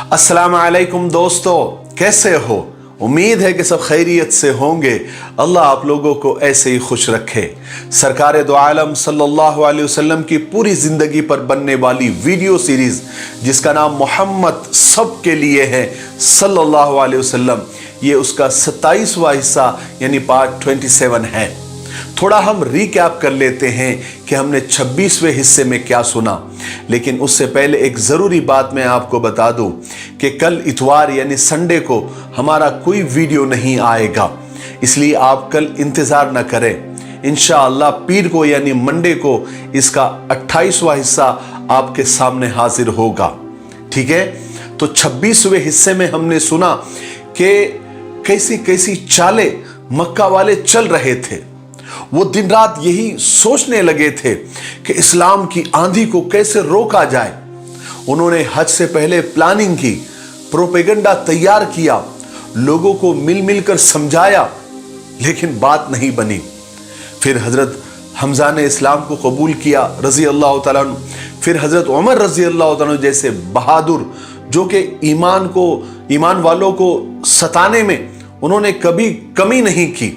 अस्सलाम वालेकुम दोस्तों, कैसे हो? उम्मीद है कि सब खैरियत से होंगे। अल्लाह आप लोगों को ऐसे ही खुश रखे। सरकार दो आलम सल्लल्लाहु अलैहि वसल्लम की पूरी जिंदगी पर बनने वाली वीडियो सीरीज जिसका नाम मोहम्मद सब के लिए है सल्लल्लाहु अलैहि वसल्लम, ये उसका 27वां हिस्सा यानी पार्ट 27 है। थोड़ा हम रिकैप कर लेते हैं कि हमने 26वें हिस्से में क्या सुना, लेकिन उससे पहले एक ज़रूरी बात मैं आपको बता दूं कि कल इतवार यानी संडे को हमारा कोई वीडियो नहीं आएगा, इसलिए आप कल इंतज़ार न करें। इंशाअल्लाह पीर को यानी मंडे को इसका 28वां हिस्सा आपके सामने हाजिर होगा। ठीक है, तो 26वें हिस्से में हमने सुना कि कैसी कैसी चालें मक्का वाले चल रहे थे। वो दिन रात यही सोचने लगे थे कि इस्लाम की आंधी को कैसे रोका जाए। उन्होंने हज से पहले प्लानिंग की, प्रोपेगेंडा तैयार किया, लोगों को मिल मिलकर समझाया, लेकिन बात नहीं बनी। फिर हजरत हमजा ने इस्लाम को कबूल किया रजी अल्लाह तआला अन्हु। फिर हजरत उमर रजी अल्लाह तआला अन्हु जैसे बहादुर जो कि ईमान वालों को सताने में उन्होंने कभी कमी नहीं की,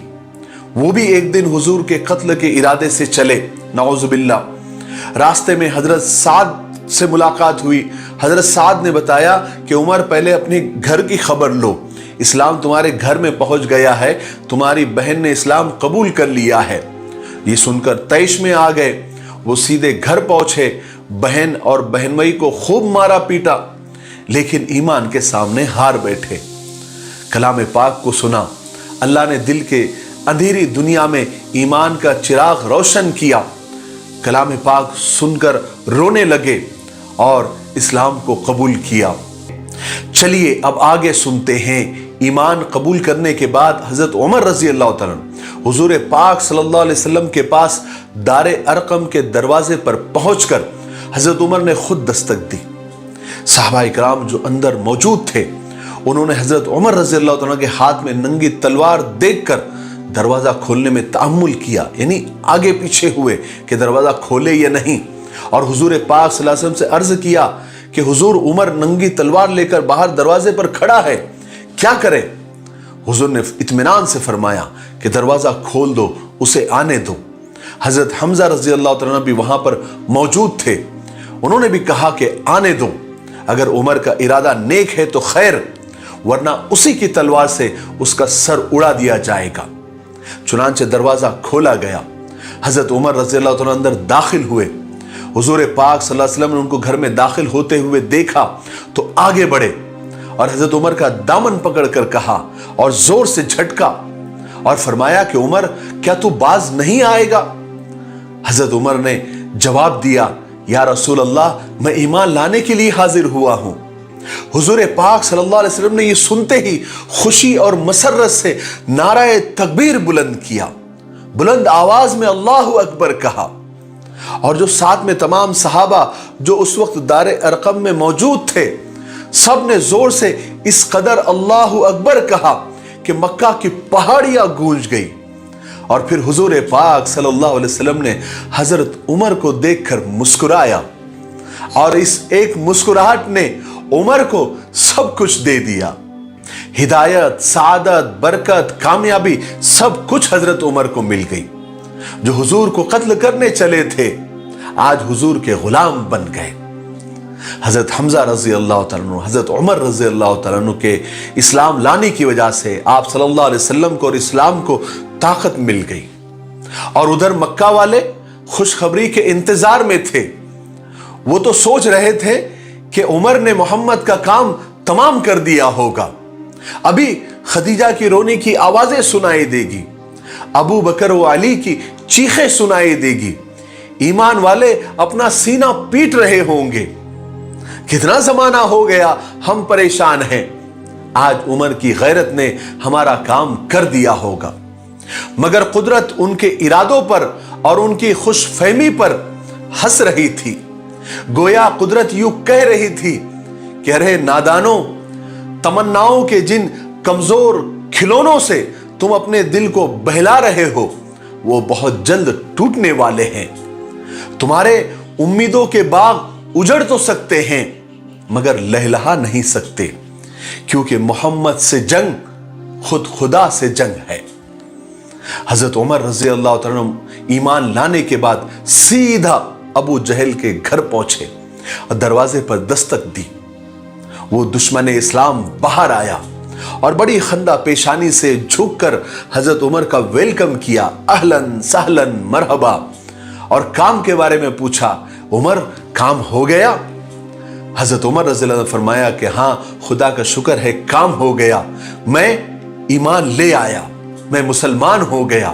वो भी एक दिन हुजूर के कत्ल के इरादे से चले, नाउजुबिल्लाह। रास्ते में हजरत साद से मुलाकात हुई। हजरत साद ने बताया कि उमर पहले अपने घर की खबर लो, इस्लाम तुम्हारे घर में पहुंच गया है, तुम्हारी बहन ने इस्लाम कबूल कर लिया है। ये सुनकर तैश में आ गए। वो सीधे घर पहुंचे, बहन और बहनवई को खूब मारा पीटा, लेकिन ईमान के सामने हार बैठे। कलाम पाक को सुना, अल्लाह ने दिल के अंधेरी दुनिया में ईमान का चिराग रोशन किया। कलाम पाक सुनकर रोने लगे और इस्लाम को कबूल किया। चलिए अब आगे सुनते हैं। ईमान कबूल करने के बाद हजरत उमर रजी अल्लाह तआला हुजूर पाक सल्लल्लाहु अलैहि वसल्लम के पास दारे अरकम के दरवाजे पर पहुंचकर हजरत उमर ने खुद दस्तक दी। सहाबा इकराम जो अंदर मौजूद थे, उन्होंने हजरत उमर रजी अल्लाह तआला के हाथ में नंगी तलवार देखकर दरवाजा खोलने में तामुल किया, यानी आगे पीछे हुए कि दरवाजा खोले या नहीं। और हुजूर पाक सल्लल्लाहु अलैहि वसल्लम से अर्ज किया कि हुजूर उमर नंगी तलवार लेकर बाहर दरवाजे पर खड़ा है, क्या करें? हुजूर ने इत्मीनान से फरमाया कि दरवाजा खोल दो, उसे आने दो। हजरत हमजा रजी अल्लाह तआला भी वहां पर मौजूद थे। उन्होंने भी कहा कि आने दो, अगर उमर का इरादा नेक है तो खैर, वरना उसी की तलवार से उसका सर उड़ा दिया जाएगा। चुनांचे दरवाजा खोला गया। हजरत उमर रज़ी अल्लाह तआला अंदर दाखिल हुए। हुजूर पाक सल्लल्लाहु अलैहि वसल्लम ने उनको घर में दाखिल होते हुए देखा तो आगे बढ़े और हजरत उमर का दामन पकड़कर कहा और जोर से झटका और फरमाया कि उमर, क्या तू बाज नहीं आएगा? हजरत उमर ने जवाब दिया, या रसूल अल्लाह, मैं ईमान लाने के लिए हाजिर हुआ हूं। हुजूर पाक सल्लल्लाहु अलैहि वसल्लम ने ये सुनते ही खुशी और मसरत से नाराए तकबीर बुलंद किया, बुलंद आवाज में अल्लाहु अकबर कहा। और जो साथ में तमाम सहाबा जो उस वक्त दारे अरकम में मौजूद थे, सब ने जोर से इस कदर अल्लाहु अकबर कहा कि मक्का की पहाड़ियां गूंज गई। और फिर हुजूर पाक सल्लल्लाहु अलैहि वसल्लम ने हजरत उमर को देखकर मुस्कुराया और इस एक मुस्कुराहट ने उमर को सब कुछ दे दिया। हिदायत, सादत, बरकत, कामयाबी सब कुछ हजरत उमर को मिल गई। जो हुजूर को कत्ल करने चले थे, आज हुजूर के गुलाम बन गए। हजरत हमजा रजी अल्लाह तआला अन्हु, हजरत उमर रजी अल्लाह तआला अन्हु के इस्लाम लाने की वजह से आप सल्लल्लाहु अलैहि वसल्लम को और इस्लाम को ताकत मिल गई। और उधर मक्का वाले खुशखबरी के इंतजार में थे। वो तो सोच रहे थे कि उमर ने मोहम्मद का काम तमाम कर दिया होगा, अभी खदीजा की रोने की आवाजें सुनाई देगी, अबू बकर व अली की चीखें सुनाई देगी, ईमान वाले अपना सीना पीट रहे होंगे, कितना जमाना हो गया हम परेशान हैं, आज उमर की गैरत ने हमारा काम कर दिया होगा। मगर कुदरत उनके इरादों पर और उनकी खुशफहमी पर हंस रही थी। गोया कुदरत यूं कह रही थी कि अरे नादानों, तमन्नाओं के जिन कमजोर खिलौनों से तुम अपने दिल को बहला रहे हो, वो बहुत जल्द टूटने वाले हैं। तुम्हारे उम्मीदों के बाग उजड़ तो सकते हैं, मगर लहलहा नहीं सकते, क्योंकि मोहम्मद से जंग खुद खुदा से जंग है। हजरत उमर रजी अल्लाह तआला अन्हु ईमान लाने के बाद सीधा अबू जहल के घर पहुंचे और दरवाजे पर दस्तक दी। वो दुश्मन इस्लाम बाहर आया और बड़ी खंदा पेशानी से झुककर हजरत उमर का वेलकम किया, अहलन सहलन मरहबा, और काम के बारे में पूछा, उमर काम हो गया? हजरत उमर रज़ियल्लाहु अन्हु ने फरमाया कि हाँ, खुदा का शुक्र है, काम हो गया, मैं ईमान ले आया, मैं मुसलमान हो गया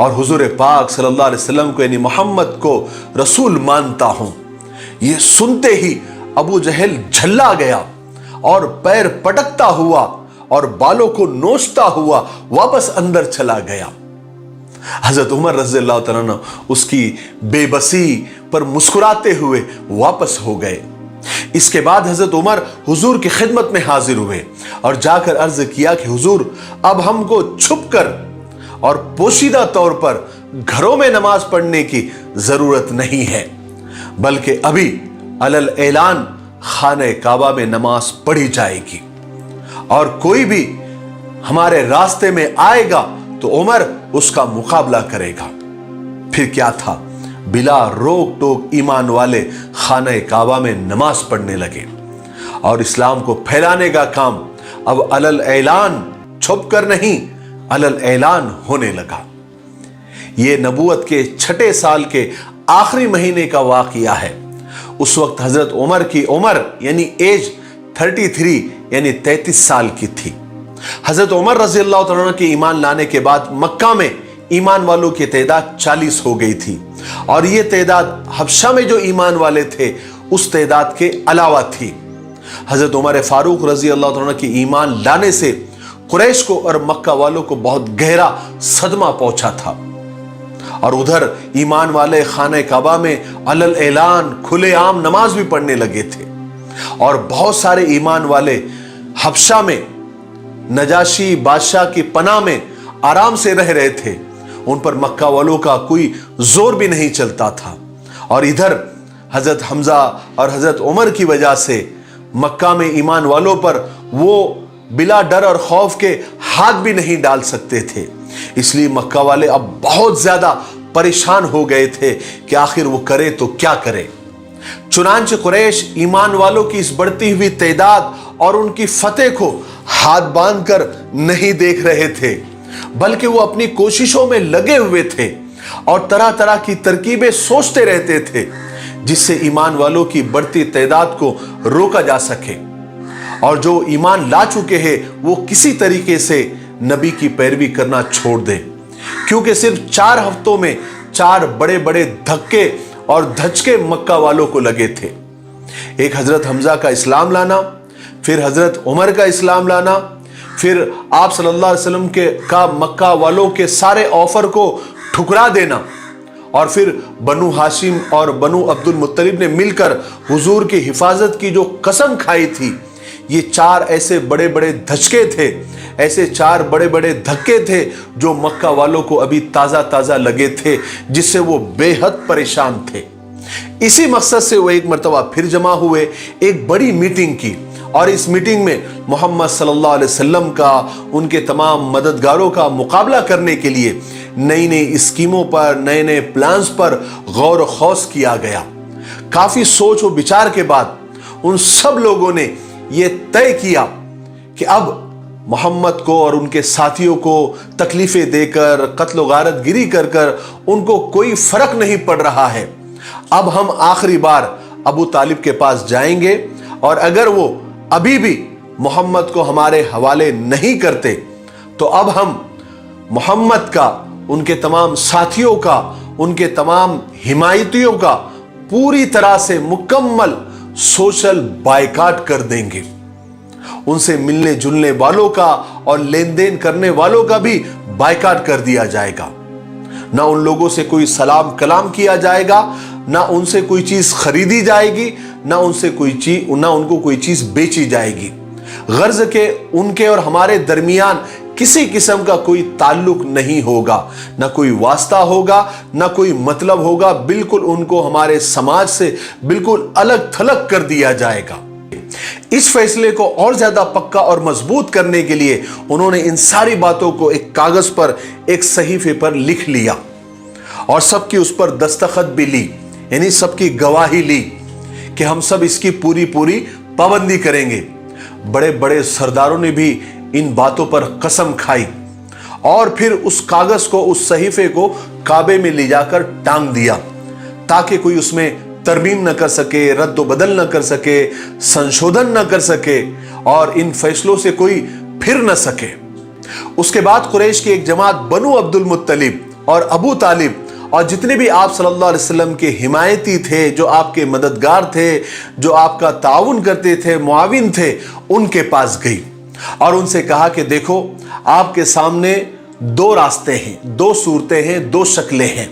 और हुजूर पाक सल्लल्लाहु अलैहि वसल्लम को यानी मोहम्मद को रसूल मानता हूं। ये सुनते ही अबू जहल झल्ला गया और पैर पटकता हुआ और बालों को नोचता हुआ वापस अंदर चला गया। हजरत उमर रज़ियल्लाहु तआला अन्हु उसकी बेबसी पर मुस्कुराते हुए वापस हो गए। इसके बाद हजरत उमर हुजूर की खिदमत में हाजिर हुए और जाकर अर्ज किया कि हुजूर, अब हमको छुपकर और पोशीदा तौर पर घरों में नमाज पढ़ने की जरूरत नहीं है, बल्कि अभी अलल ऐलान खाने काबा में नमाज पढ़ी जाएगी और कोई भी हमारे रास्ते में आएगा तो उमर उसका मुकाबला करेगा। फिर क्या था, बिला रोक टोक ईमान वाले खाने काबा में नमाज पढ़ने लगे और इस्लाम को फैलाने का काम अब अलल ऐलान, छुप कर नहीं, अलल ऐलान होने लगा। यह नबूवत के 6 साल के आखिरी महीने का वाकया है। उस वक्त हजरत उमर की उम्र यानी एज 33 यानी 33 साल की थी। हजरत उमर रज़ियल्लाहु तआला अन्हु के ईमान लाने के बाद मक्का में ईमान वालों की तादाद 40 हो गई थी और ये तादाद हबशा में जो ईमान वाले थे उस तादाद के अलावा थी। हजरत उमर फारूक रज़ियल्लाहु तआला अन्हु के ईमान लाने से कुरैश को और मक्का वालों को बहुत गहरा सदमा पहुंचा था और उधर ईमान वाले खाने काबा में अलल ऐलान खुलेआम नमाज भी पढ़ने लगे थे और बहुत सारे ईमान वाले हबशा में नजाशी बादशाह की पनाह में आराम से रह रहे थे। उन पर मक्का वालों का कोई जोर भी नहीं चलता था और इधर हजरत हमजा और हजरत उमर की वजह से मक्का में ईमान वालों पर वो बिला डर और खौफ के हाथ भी नहीं डाल सकते थे। इसलिए मक्का वाले अब बहुत ज्यादा परेशान हो गए थे कि आखिर वो करे तो क्या करे। चुनांचे कुरैश ईमान वालों की इस बढ़ती हुई तादाद और उनकी फतेह को हाथ बांधकर नहीं देख रहे थे, बल्कि वो अपनी कोशिशों में लगे हुए थे और तरह तरह की तरकीबें सोचते रहते थे जिससे ईमान वालों की बढ़ती तादाद को रोका जा सके और जो ईमान ला चुके हैं वो किसी तरीके से नबी की पैरवी करना छोड़ दें, क्योंकि सिर्फ 4 हफ्तों में 4 बड़े बड़े धक्के और धचके मक्का वालों को लगे थे। एक हजरत हमजा का इस्लाम लाना, फिर हजरत उमर का इस्लाम लाना, फिर आप सल्लल्लाहु अलैहि वसल्लम का मक्का वालों के सारे ऑफर को ठुकरा देना और फिर बनु हाशिम और बनु अब्दुल मुत्तलिब ने मिलकर हुजूर की हिफाजत की जो कसम खाई थी, ये 4 ऐसे बड़े बड़े धचके थे, ऐसे 4 बड़े बड़े धक्के थे जो मक्का वालों को अभी ताज़ा ताज़ा लगे थे, जिससे वो बेहद परेशान थे। इसी मकसद से वो एक मरतबा फिर जमा हुए, एक बड़ी मीटिंग की और इस मीटिंग में मोहम्मद सल्लल्लाहु अलैहि वसल्लम का, उनके तमाम मददगारों का मुकाबला करने के लिए नई नई स्कीमों पर, नए नए प्लान्स पर गौर खौस किया गया। काफ़ी सोच और विचार के बाद उन सब लोगों ने ये तय किया कि अब मोहम्मद को और उनके साथियों को तकलीफें देकर, कत्ल गारत गिरी कर कर उनको कोई फर्क नहीं पड़ रहा है। अब हम आखिरी बार अबू तालिब के पास जाएंगे और अगर वो अभी भी मोहम्मद को हमारे हवाले नहीं करते तो अब हम मोहम्मद का, उनके तमाम साथियों का, उनके तमाम हिमायतियों का पूरी तरह से मुकम्मल सोशल बायकाट कर देंगे। उनसे मिलने जुलने वालों का और लेन देन करने वालों का भी बायकाट कर दिया जाएगा। ना उन लोगों से कोई सलाम कलाम किया जाएगा, ना उनसे कोई चीज खरीदी जाएगी, ना उनको कोई चीज बेची जाएगी। गर्ज के उनके और हमारे दरमियान किसी किस्म का कोई ताल्लुक नहीं होगा, ना कोई वास्ता होगा, ना कोई मतलब होगा। बिल्कुल उनको हमारे समाज से बिल्कुल अलग थलग कर दिया जाएगा। इस फैसले को और ज्यादा पक्का और मजबूत करने के लिए उन्होंने इन सारी बातों को एक कागज पर, एक सहीफे पर लिख लिया और सबकी उस पर दस्तखत भी ली, यानी सबकी गवाही ली कि हम सब इसकी पूरी पूरी पाबंदी करेंगे। बड़े बड़े सरदारों ने भी इन बातों पर कसम खाई और फिर उस कागज को, उस सहीफे को काबे में ले जाकर टांग दिया ताकि कोई उसमें तरमीम न कर सके, रद्द बदल न कर सके, संशोधन न कर सके और इन फैसलों से कोई फिर न सके। उसके बाद कुरैश की एक जमात बनु अब्दुल मुत्तलिब और अबू तालिब और जितने भी आप सल्लल्लाहु अलैहि वसल्लम के हिमायती थे, जो आपके मददगार थे, जो आपका ताउन करते थे, मुआविन थे, उनके पास गई और उनसे कहा कि देखो, आपके सामने दो रास्ते हैं, दो सूरतें हैं, दो शक्लें हैं,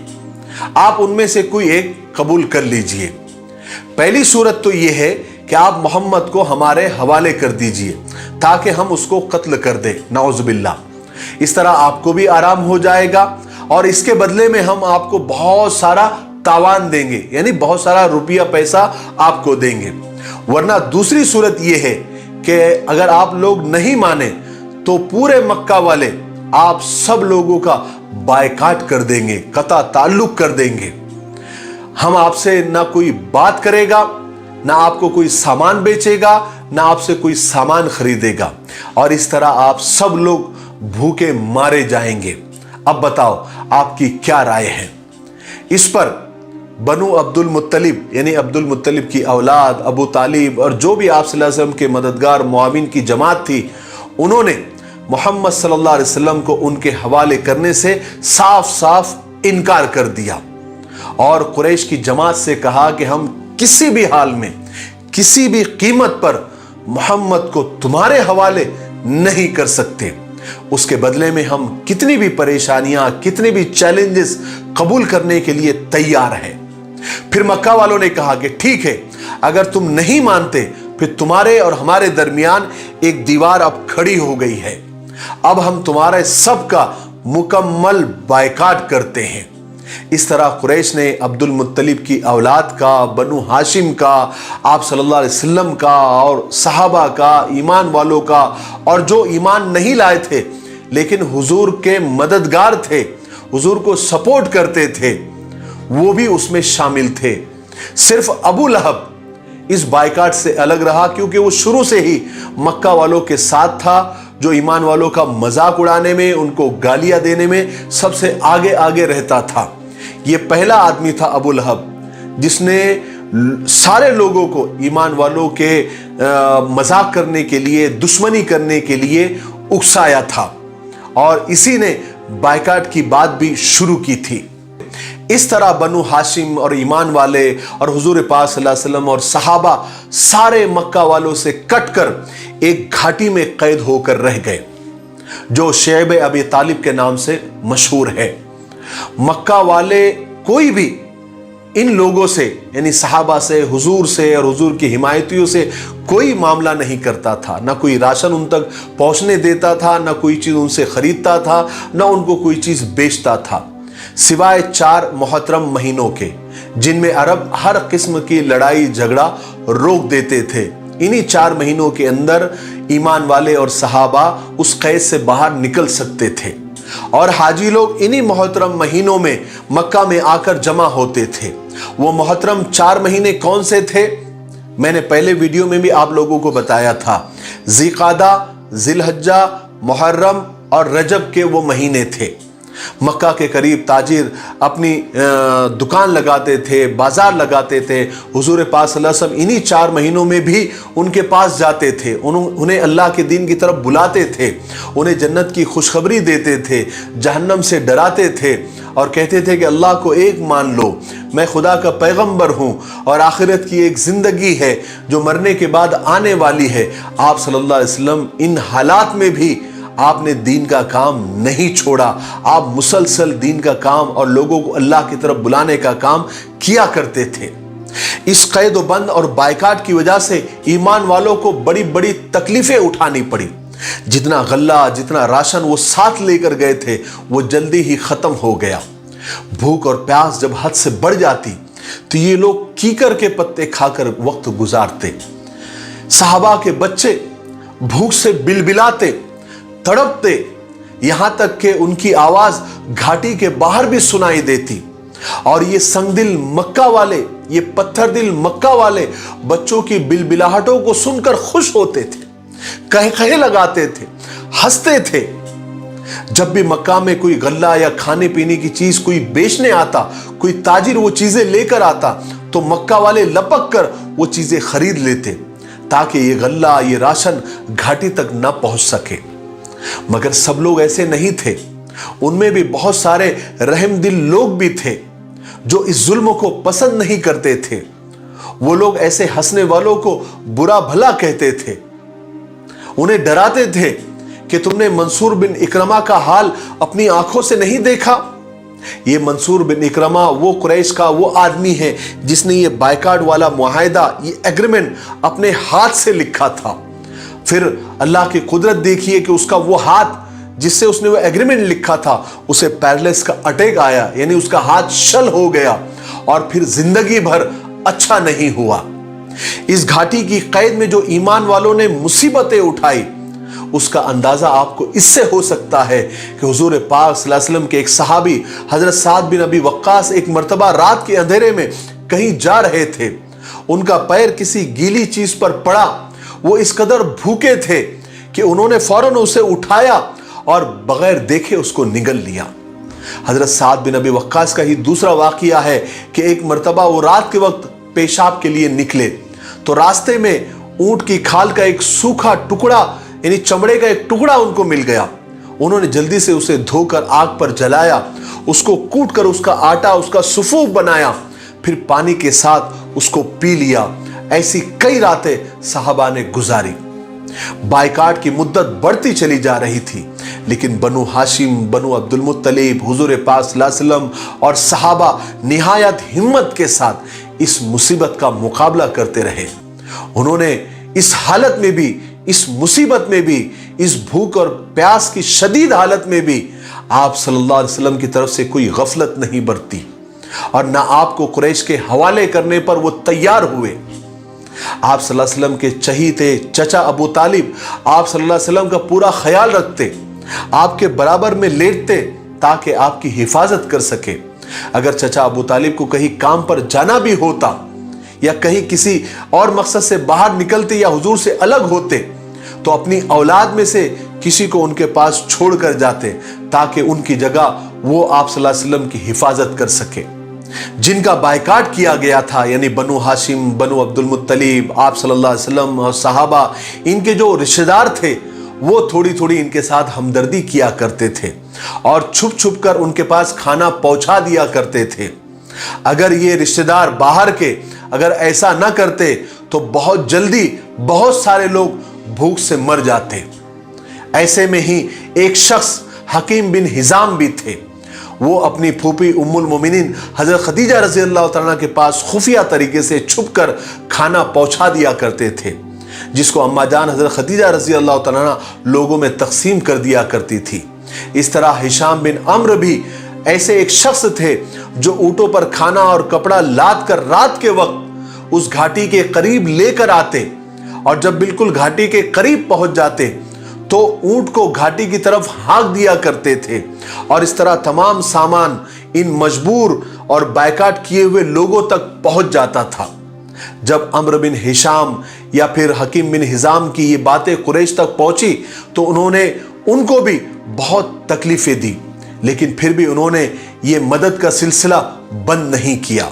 आप उनमें से कोई एक कबूल कर लीजिए। पहली सूरत तो यह है कि आप मोहम्मद को हमारे हवाले कर दीजिए ताकि हम उसको कत्ल कर दें, नाउज़ुबिल्लाह। इस तरह आपको भी आराम हो जाएगा और इसके बदले में हम आपको बहुत सारा तावान देंगे, यानी बहुत सारा रुपया पैसा आपको देंगे। वरना दूसरी सूरत यह है कि अगर आप लोग नहीं माने तो पूरे मक्का वाले आप सब लोगों का बायकाट कर देंगे, कता ताल्लुक कर देंगे। हम आपसे ना कोई बात करेगा, ना आपको कोई सामान बेचेगा, ना आपसे कोई सामान खरीदेगा और इस तरह आप सब लोग भूखे मारे जाएंगे। अब बताओ आपकी क्या राय है? इस पर बनु अब्दुल मुत्तलिब, यानी अब्दुल मुत्तलिब की औलाद अबू तालिब और जो भी आप सल्लल्लाहु अलैहि वसल्लम के मददगार मुआविन की जमात थी, उन्होंने मोहम्मद सल्लल्लाहु अलैहि वसल्लम को उनके हवाले करने से साफ साफ इनकार कर दिया और कुरैश की जमात से कहा कि हम किसी भी हाल में, किसी भी कीमत पर मोहम्मद को तुम्हारे हवाले नहीं कर सकते। उसके बदले में हम कितनी भी परेशानियां, कितने भी चैलेंजेस कबूल करने के लिए तैयार हैं। फिर मक्का वालों ने कहा कि ठीक है, अगर तुम नहीं मानते फिर तुम्हारे और हमारे दरमियान एक दीवार अब खड़ी हो गई है, अब हम तुम्हारे सबका मुकम्मल बायकाट करते हैं। इस तरह कुरैश ने अब्दुल मुत्तलिब की औलाद का, बनु हाशिम का, आप सल्लल्लाहु अलैहि वसल्लम का और सहाबा का, ईमान वालों का और जो ईमान नहीं लाए थे लेकिन हुजूर के मददगार थे, हुजूर को सपोर्ट करते थे, वो भी उसमें शामिल थे। सिर्फ अबू लहब इस बायकाट से अलग रहा क्योंकि वो शुरू से ही मक्का वालों के साथ था, जो ईमान वालों का मजाक उड़ाने में, उनको गालियां देने में सबसे आगे आगे रहता था। ये पहला आदमी था अबू लहब जिसने सारे लोगों को ईमान वालों के मजाक करने के लिए, दुश्मनी करने के लिए उकसाया था और इसी ने बायकाट की बात भी शुरू की थी। इस तरह बनु हाशिम और ईमान वाले और हुजूर पाक सल्लल्लाहु अलैहि वसल्लम और सहाबा सारे मक्का वालों से कटकर एक घाटी में कैद होकर रह गए जो शैब अबी तालिब के नाम से मशहूर है। मक्का वाले कोई भी इन लोगों से, यानी सहाबा से, हुजूर से और हुजूर की हिमायतियों से कोई मामला नहीं करता था, ना कोई राशन उन तक पहुंचने देता था, ना कोई चीज उनसे खरीदता था, ना उनको कोई चीज बेचता था, सिवाय 4 मोहतरम महीनों के जिनमें अरब हर किस्म की लड़ाई झगड़ा रोक देते थे। इन्हीं 4 महीनों के अंदर ईमान वाले और सहाबा उस कैद से बाहर निकल सकते थे और हाजी लोग इन्हीं मोहतरम महीनों में मक्का में आकर जमा होते थे। वो मोहतरम 4 महीने कौन से थे? मैंने पहले वीडियो में भी आप लोगों को बताया था। ज़िलक़ादा, ज़िलहज्जा, मुहर्रम और रजब के वो महीने थे। मक्का के करीब ताजिर अपनी दुकान लगाते थे, बाजार लगाते थे। हुजूर पाक सल्लल्लाहु अलैहि वसल्लम इन्हीं 4 महीनों में भी उनके पास जाते थे, उन्हें अल्लाह के दीन की तरफ बुलाते थे, उन्हें जन्नत की खुशखबरी देते थे, जहन्नम से डराते थे और कहते थे कि अल्लाह को एक मान लो, मैं खुदा का पैगंबर हूँ और आखिरत की एक ज़िंदगी है जो मरने के बाद आने वाली है। आप सल्लल्लाहु अलैहि वसल्लम इन हालात में भी आपने दीन का काम नहीं छोड़ा। आप मुसलसल दीन का काम और लोगों को अल्लाह की तरफ बुलाने का काम किया करते थे। इस कैद बंद और बायकाट की वजह से ईमान वालों को बड़ी बड़ी तकलीफें उठानी पड़ी। जितना गल्ला, जितना राशन वो साथ लेकर गए थे वो जल्दी ही खत्म हो गया। भूख और प्यास जब हद से बढ़ जाती तो ये लोग कीकर के पत्ते खाकर वक्त गुजारते। सहाबा के बच्चे भूख से बिलबिलाते, तड़पते, यहां तक कि उनकी आवाज घाटी के बाहर भी सुनाई देती। और ये संगदिल मक्का वाले, ये पत्थर दिल मक्का वाले बच्चों की बिलबिलाहटों को सुनकर खुश होते थे, कहे कहे लगाते थे, हंसते थे। जब भी मक्का में कोई गल्ला या खाने पीने की चीज कोई बेचने आता, कोई ताजिर वो चीजें लेकर आता, तो मक्का वाले लपक कर वो चीजें खरीद लेते ताकि ये गल्ला, ये राशन घाटी तक ना पहुंच सके। मगर सब लोग ऐसे नहीं थे, उनमें भी बहुत सारे रहमदिल लोग भी थे जो इस जुल्म को पसंद नहीं करते थे। वो लोग ऐसे हंसने वालों को बुरा भला कहते थे, उन्हें डराते थे कि तुमने मंसूर बिन इकरमा का हाल अपनी आंखों से नहीं देखा। ये मंसूर बिन इकरमा वो कुरैश का वो आदमी है जिसने ये बायकाट वाला मुआहिदा, ये एग्रीमेंट अपने हाथ से लिखा था। फिर अल्लाह की कुदरत देखिए कि उसका वो हाथ जिससे उसने वो एग्रीमेंट लिखा था, उसे पैरालिसिस का अटैक आया, यानी उसका हाथ शल हो गया और फिर जिंदगी भर अच्छा नहीं हुआ। इस घाटी की कैद में जो ईमान वालों ने मुसीबतें उठाई, उसका अंदाजा आपको इससे हो सकता है कि हुजूर पाक सल्लल्लाहु अलैहि वसल्लम के एक सहाबी हजरत साद बिन अबी वक्कास एक मर्तबा रात के अंधेरे में कहीं जा रहे थे, उनका पैर किसी गीली चीज पर पड़ा। वो इस कदर भूखे थे कि उन्होंने फौरन उसे उठाया और बगैर देखे उसको निगल लिया। हजरत साद बिन अबी वक्कास का ही दूसरा वाकया है कि एक मर्तबा वो रात के वक्त पेशाब के लिए निकले तो रास्ते में ऊंट की खाल का एक सूखा टुकड़ा, यानी चमड़े का एक टुकड़ा उनको मिल गया। उन्होंने जल्दी से उसे धोकर आग पर जलाया, उसको कूट कर उसका आटा, उसका सुफूफ बनाया, फिर पानी के साथ उसको पी लिया। ऐसी कई रातें सहाबा ने गुजारी। बायकाट की मुद्दत बढ़ती चली जा रही थी, लेकिन बनु हाशिम, बनु अब्दुल मुत्तलिब, हुजूर पाक सल्लल्लाहु अलैहि वसल्लम और सहाबा निहायत हिम्मत के साथ इस मुसीबत का मुकाबला करते रहे। उन्होंने इस हालत में भी, इस मुसीबत में भी, इस भूख और प्यास की शदीद हालत में भी आप सल्लल्लाहु अलैहि वसल्लम की तरफ से कोई गफलत नहीं बरती और ना आपको कुरैश के हवाले करने पर वो तैयार हुए। आप सल्लल्लाहु अलैहि वसल्लम के चहीते चचा अबू तालिब आप सल्लल्लाहु अलैहि वसल्लम का पूरा ख्याल रखते, आपके बराबर में लेटते ताकि आपकी हिफाजत कर सके। अगर चचा अबू तालिब को कहीं काम पर जाना भी होता या कहीं किसी और मकसद से बाहर निकलते या हुजूर से अलग होते तो अपनी औलाद में से किसी को उनके पास छोड़कर जाते ताकि उनकी जगह वो आप सल्लल्लाहु अलैहि वसल्लम की हिफाजत कर सके। जिनका बायकाट किया गया था, यानी बनु हाशिम, बनु अब्दुल मुत्तलिब, आप सल्लल्लाहु अलैहि वसल्लम और सहाबा, इनके जो रिश्तेदार थे वो थोड़ी थोड़ी इनके साथ हमदर्दी किया करते थे और छुप छुप कर उनके पास खाना पहुंचा दिया करते थे। अगर ये रिश्तेदार बाहर के अगर ऐसा ना करते तो बहुत जल्दी बहुत सारे लोग भूख से मर जाते। ऐसे में ही एक शख्स हकीम बिन हिजाम भी थे। वो अपनी फूफी उम्मुल मोमिनीन हजरत खदीजा रजी अल्लाह तआला के पास खुफिया तरीके से छुपकर खाना पहुंचा दिया करते थे, जिसको अम्मा जान हजरत खदीजा रजी अल्लाह तआला लोगों में तकसीम कर दिया करती थी। इस तरह हिशाम बिन अम्र भी ऐसे एक शख्स थे जो ऊंटों पर खाना और कपड़ा लाद कर रात के वक्त उस घाटी के करीब लेकर आते और जब बिल्कुल घाटी के करीब पहुंच जाते तो ऊंट को घाटी की तरफ हाँक दिया करते थे और इस तरह तमाम सामान इन मजबूर और बायकाट किए हुए लोगों तक पहुंच जाता था। जब अम्र बिन हिशाम या फिर हकीम बिन हिजाम की ये बातें कुरैश तक पहुंची तो उन्होंने उनको भी बहुत तकलीफें दी, लेकिन फिर भी उन्होंने ये मदद का सिलसिला बंद नहीं किया।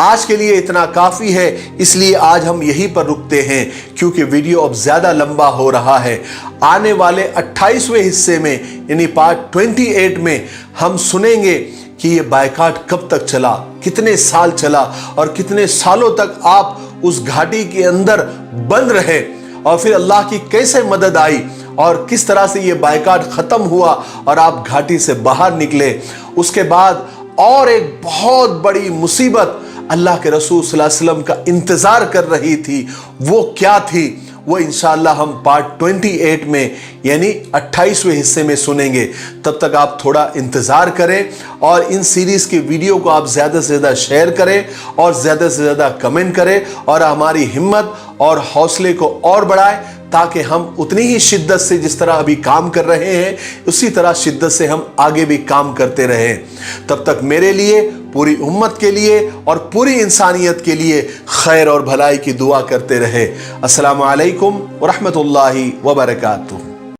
आज के लिए इतना काफी है, इसलिए आज हम यहीं पर रुकते हैं क्योंकि वीडियो अब ज्यादा लंबा हो रहा है। आने वाले 28वें हिस्से में यानी पार्ट 28 में हम सुनेंगे कि ये बायकाट कब तक चला, कितने साल चला और कितने सालों तक आप उस घाटी के अंदर बंद रहे और फिर अल्लाह की कैसे मदद आई और किस तरह से ये बायकाट खत्म हुआ और आप घाटी से बाहर निकले। उसके बाद और एक बहुत बड़ी मुसीबत अल्लाह के रसूल सल्लल्लाहु अलैहि वसल्लम का इंतजार कर रही थी। वो क्या थी? वो इंशाअल्लाह हम पार्ट 28 में यानी 28वें हिस्से में सुनेंगे। तब तक आप थोड़ा इंतज़ार करें और इन सीरीज़ के वीडियो को आप ज़्यादा से ज़्यादा शेयर करें और ज़्यादा से ज़्यादा कमेंट करें और हमारी हिम्मत और हौसले को और बढ़ाएं, ताकि हम उतनी ही शिद्दत से जिस तरह अभी काम कर रहे हैं उसी तरह शिद्दत से हम आगे भी काम करते रहें। तब तक मेरे लिए, पूरी उम्मत के लिए और पूरी इंसानियत के लिए खैर और भलाई की दुआ करते रहे। अस्सलामु अलैकुम व रहमतुल्लाहि व बरकातुहू।